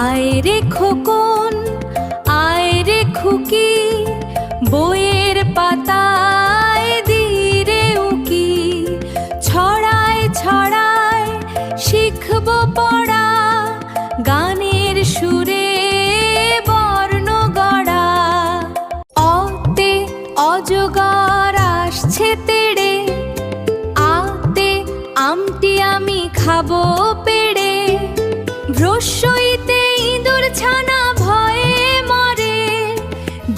আয় রে খোকন, আয় রে খুকি, বইয়ের পাতায় দিরে উকি। ছড়ায় ছড়ায় শিখব পড়া, গানের সুরে বর্ণ গড়া। অতে অজগর আসছে তেড়ে, আতে আমটি আমি খাবো পেড়ে। হ্রস্বইতে ইঁদুর ছানা ভয়ে মরে,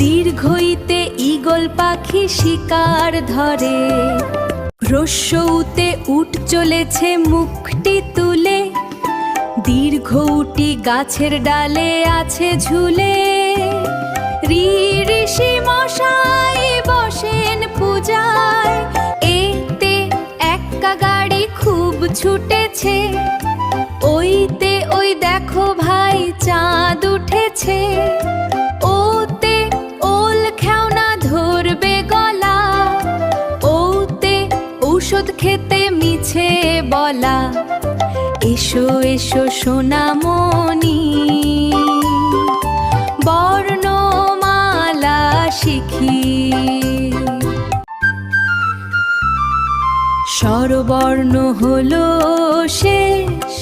দীর্ঘইতে ঈগল পাখি শিকার ধরে। হ্রস্বউতে উট চলেছে মুখটি তুলে, দীর্ঘ উটি গাছের ডালে আছে ঝুলে। ঋষি মশাই বসেন পূজায়, এতে এক্কা গাড়ি খুব ছুটেছে। ওইতে ওই দেখো ভাই চাঁদ উঠেছে, ওতে ওল খেওনা ধরবে গলা। ওতে ঔষধ খেতে মিছে বলা, এসো এসো সোনামণি, বর্ণমালা শিখি। স্বরবর্ণ হলো শেষ,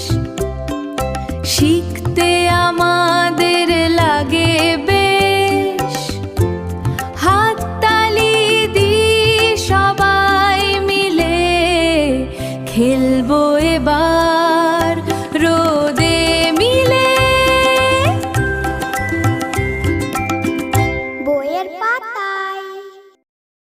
শিখতে আমাদের লাগে বেশ। হাততালি দি সবাই মিলে, খেল